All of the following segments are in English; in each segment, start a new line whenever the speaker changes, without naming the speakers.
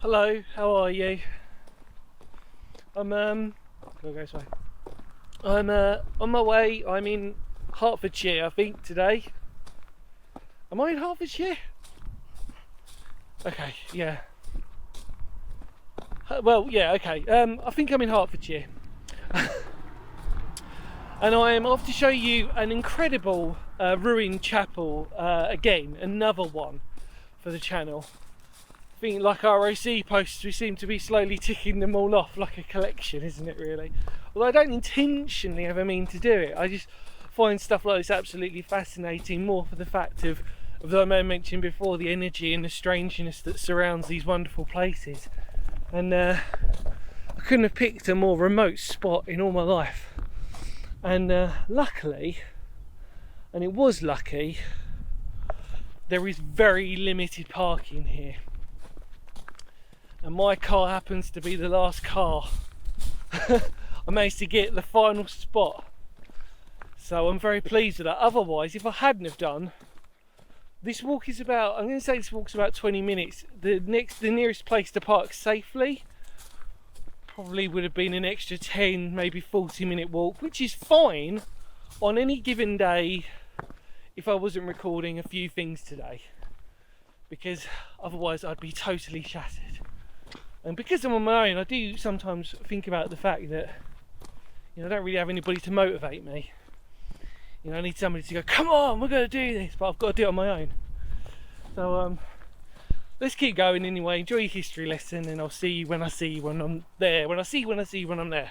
Hello, how are you? I'm go this way. I'm on my way. I'm in Hertfordshire, I think, today. Am I in Hertfordshire? Okay, yeah. Well, yeah, okay. I think I'm in Hertfordshire. And I am off to show you an incredible ruined chapel again, another one for the channel. I think, like our ROC posts, we seem to be slowly ticking them all off like a collection, isn't it, really? Although I don't intentionally ever mean to do it, I just find stuff like this absolutely fascinating, more for the fact of I mentioned before, the energy and the strangeness that surrounds these wonderful places. And I couldn't have picked a more remote spot in all my life. And luckily, and it was lucky, there is very limited parking here. And my car happens to be the last car. I managed to get the final spot, so I'm very pleased with that. Otherwise, if I hadn't have done, this walk is about, I'm going to say this walk's about 20 minutes. The nearest place to park safely probably would have been an extra 10, maybe 40-minute walk, which is fine on any given day if I wasn't recording a few things today, because otherwise I'd be totally shattered. And because I'm on my own, I do sometimes think about the fact that, I don't really have anybody to motivate me. I need somebody to go, come on, we're going to do this, but I've got to do it on my own. So let's keep going anyway. Enjoy your history lesson, and I'll see you when I see you when I'm there. When I see you when I'm there.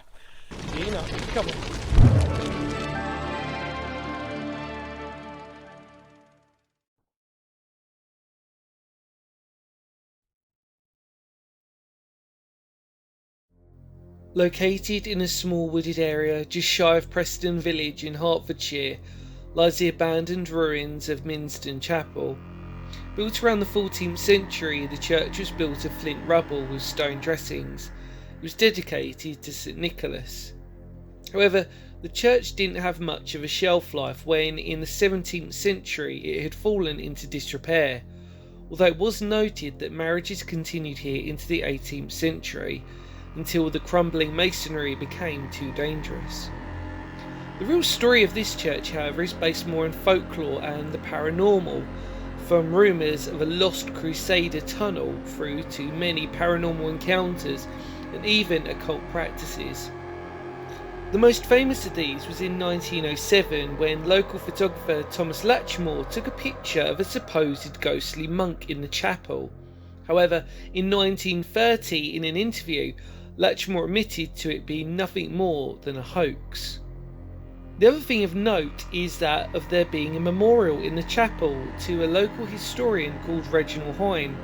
Come on. Located in a small wooded area just shy of Preston Village in Hertfordshire lies the abandoned ruins of Minsden Chapel. Built around the 14th century, the church was built of flint rubble with stone dressings. It was dedicated to St Nicholas. However, the church didn't have much of a shelf life when, in the 17th century, it had fallen into disrepair, although it was noted that marriages continued here into the 18th century, until the crumbling masonry became too dangerous. The real story of this church, however, is based more on folklore and the paranormal, from rumours of a lost crusader tunnel through to many paranormal encounters and even occult practices. The most famous of these was in 1907, when local photographer Thomas Latchmore took a picture of a supposed ghostly monk in the chapel. However, in 1930, in an interview, Latchmore admitted to it being nothing more than a hoax. The other thing of note is that of there being a memorial in the chapel to a local historian called Reginald Hine,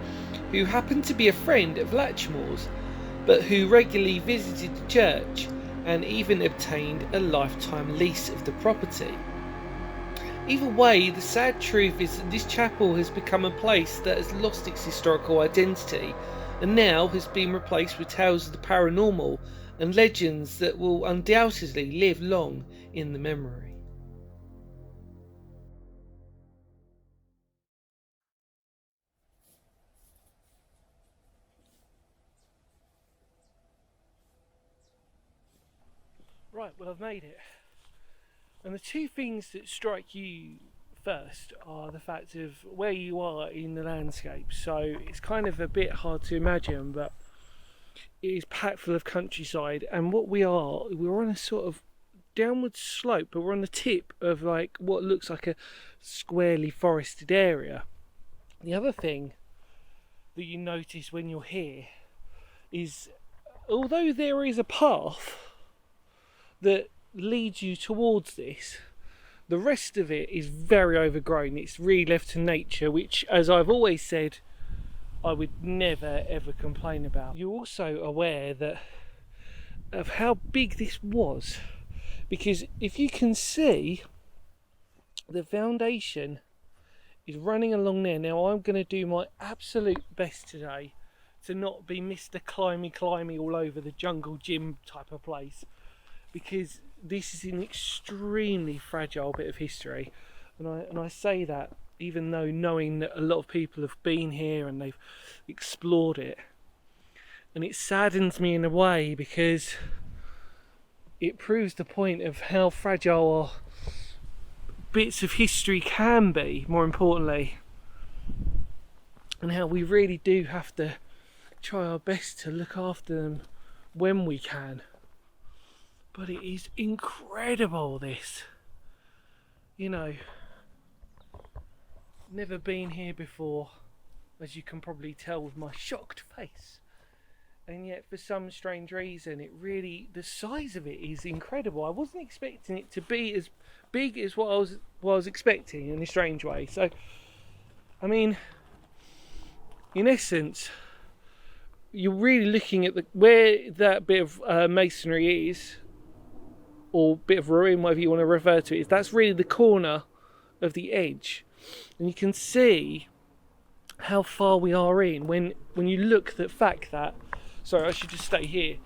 who happened to be a friend of Latchmore's, but who regularly visited the church and even obtained a lifetime lease of the property. Either way, the sad truth is that this chapel has become a place that has lost its historical identity and now has been replaced with tales of the paranormal and legends that will undoubtedly live long in the memory. Right, well, I've made it. And the two things that strike you first are the fact of where you are in the landscape. So it's kind of a bit hard to imagine, but it is packed full of countryside. And what we're on a sort of downward slope, but we're on the tip of like what looks like a squarely forested area. The other thing that you notice when you're here is, although there is a path that leads you towards this, the rest of it is very overgrown. It's really left to nature, which, as I've always said, I would never ever complain about. You're also aware of how big this was, because if you can see, the foundation is running along there. Now I'm going to do my absolute best today to not be Mr. Climby all over the jungle gym type of place, because this is an extremely fragile bit of history, and I say that even though knowing that a lot of people have been here and they've explored it. And it saddens me in a way because it proves the point of how fragile our bits of history can be, more importantly, and how we really do have to try our best to look after them when we can. But it is incredible, this. You know, never been here before, as you can probably tell with my shocked face. And yet, for some strange reason, the size of it is incredible. I wasn't expecting it to be as big as what I was expecting in a strange way. So, I mean, in essence, you're really looking at where that bit of masonry is, or bit of ruin, whatever you want to refer to it, is. That's really the corner of the edge, and you can see how far we are in when you look at the fact that, sorry, I should just stay here,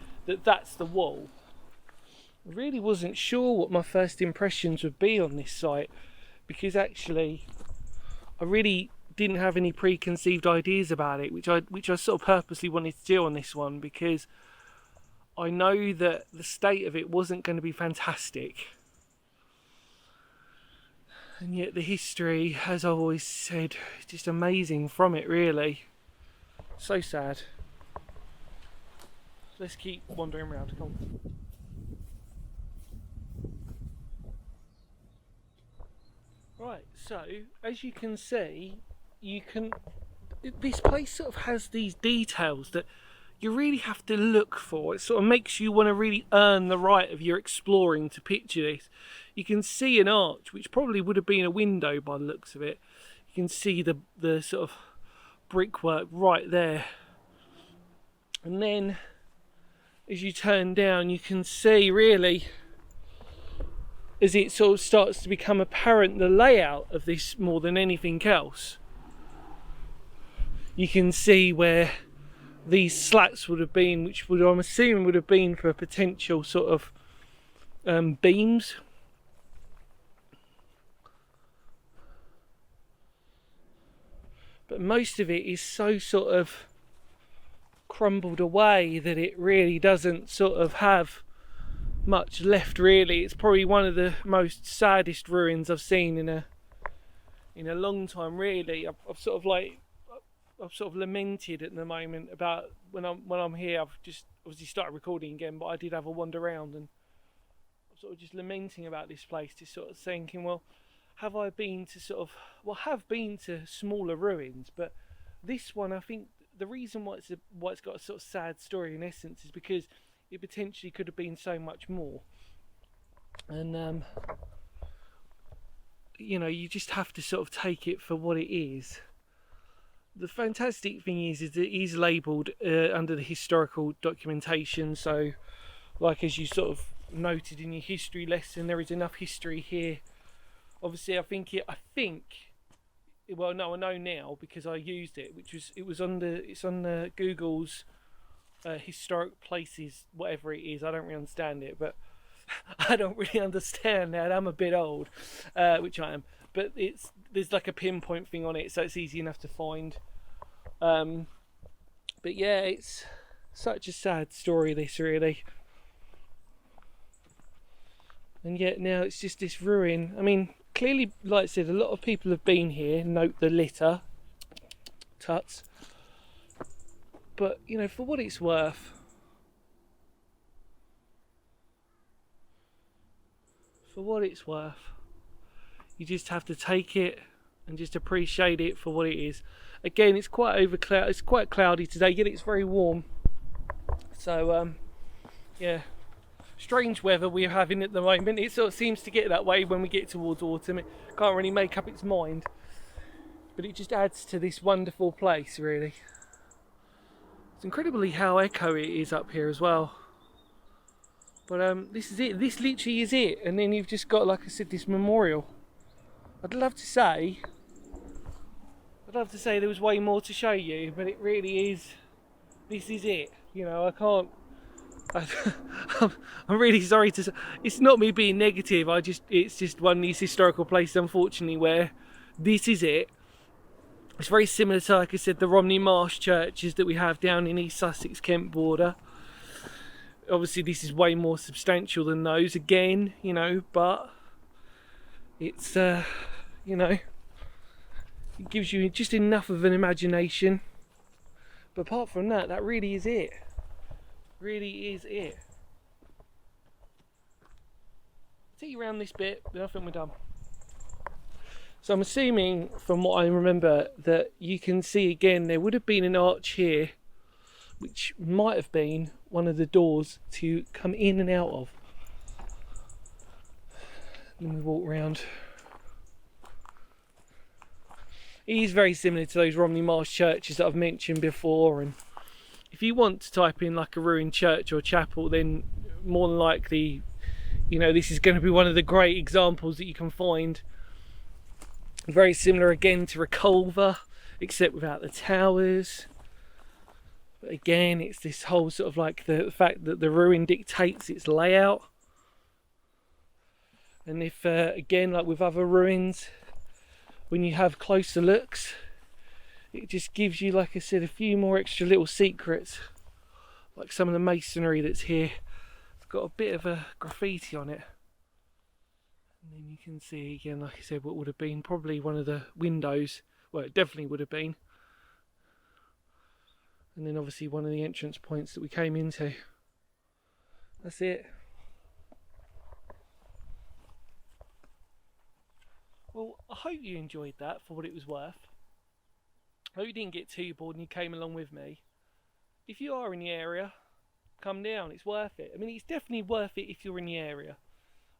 that's the wall. I really wasn't sure what my first impressions would be on this site, because actually I really didn't have any preconceived ideas about it, which I sort of purposely wanted to do on this one, because I know that the state of it wasn't going to be fantastic. And yet the history, as I've always said, is just amazing from it, really. So sad. Let's keep wandering around. Come on. Right, so as you can see, this place sort of has these details that you really have to look for. It sort of makes you want to really earn the right of your exploring to picture this. You can see an arch, which probably would have been a window by the looks of it. You can see the sort of brickwork right there. And then, as you turn down, you can see really, as it sort of starts to become apparent, the layout of this more than anything else. You can see where these slats would have been, which I'm assuming would have been for potential sort of beams. But most of it is so sort of crumbled away that it really doesn't sort of have much left, really. It's probably one of the most saddest ruins I've seen in a long time, really. I've sort of lamented at the moment about when I'm here. I've just obviously started recording again, but I did have a wander around, and I'm sort of just lamenting about this place, just sort of thinking, well, have been to smaller ruins, but this one, I think the reason why it's got a sort of sad story in essence is because it potentially could have been so much more. And you just have to sort of take it for what it is. The fantastic thing is that it is labelled under the historical documentation, so like as you sort of noted in your history lesson, there is enough history here. Obviously, I know now because I used it, it's on the Google's historic places, whatever it is. I don't really understand it, but I don't really understand that. I'm a bit old, which I am, but there's like a pinpoint thing on it, so it's easy enough to find. But yeah, it's such a sad story, this, really. And yet now it's just this ruin. I mean, clearly, like I said, a lot of people have been here. Note the litter. Tuts. But, for what it's worth, you just have to take it and just appreciate it for what it is. Again, it's quite cloudy today, yet it's very warm. So, yeah. Strange weather we're having at the moment. It sort of seems to get that way when we get towards autumn. It can't really make up its mind, but it just adds to this wonderful place, really. It's incredibly how echo it is up here as well. But this is it. This literally is it. And then you've just got, like I said, this memorial. I'd love to say there was way more to show you, but it really is. This is it. I can't. I'm really sorry to say, it's not me being negative, it's just one of these historical places, unfortunately, where this is it. It's very similar to, like I said, the Romney Marsh churches that we have down in East Sussex, Kent border. Obviously this is way more substantial than those again, you know, but it's you know, it gives you just enough of an imagination. But apart from that, that really is it. Really is it. Take you around this bit, then I think we're done. So I'm assuming, from what I remember, that you can see again there would have been an arch here, which might have been one of the doors to come in and out of. Then we walk round. It is very similar to those Romney Marsh churches that I've mentioned before, and if you want to type in like a ruined church or chapel, then more than likely, you know, this is going to be one of the great examples that you can find. Very similar again to Reculver, except without the towers. But again, it's this whole sort of like the fact that the ruin dictates its layout. And if again, like with other ruins, when you have closer looks, it just gives you, like I said, a few more extra little secrets. Like some of the masonry that's here, it's got a bit of a graffiti on it. And then you can see again, like I said, what would have been probably one of the windows. Well, it definitely would have been. And then obviously one of the entrance points that we came into. That's it. Well, I hope you enjoyed that for what it was worth. I hope you didn't get too bored and you came along with me. If you are in the area, come down, it's worth it. I mean, it's definitely worth it if you're in the area.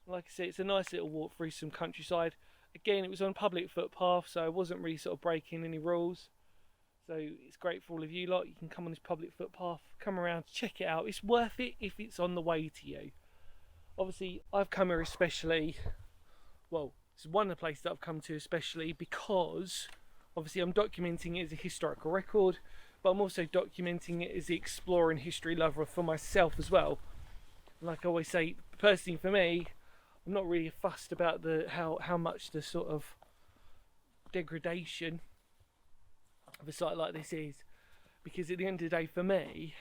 Like I said, it's a nice little walk through some countryside. Again, it was on a public footpath, so I wasn't really sort of breaking any rules. So it's great for all of you lot. You can come on this public footpath, come around, check it out. It's worth it if it's on the way to you. Obviously, I've come here especially, well, it's one of the places that I've come to especially because obviously I'm documenting it as a historical record, but I'm also documenting it as the exploring history lover for myself as well. Like I always say, personally for me, I'm not really fussed about the how much the sort of degradation of a site like this is, because at the end of the day for me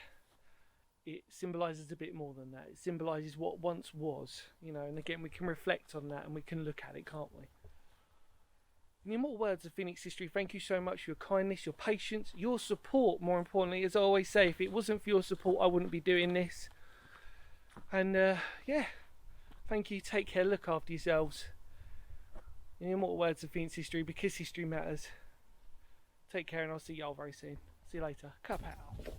it symbolises a bit more than that. It symbolises what once was, you know, and again we can reflect on that and we can look at it, can't we? In the immortal words of Phoenix history, thank you so much for your kindness, your patience, your support, more importantly. As I always say, if it wasn't for your support I wouldn't be doing this. And yeah, thank you, take care, look after yourselves. In the immortal words of Phoenix history, because history matters. Take care and I'll see y'all very soon. See you later. Cup out.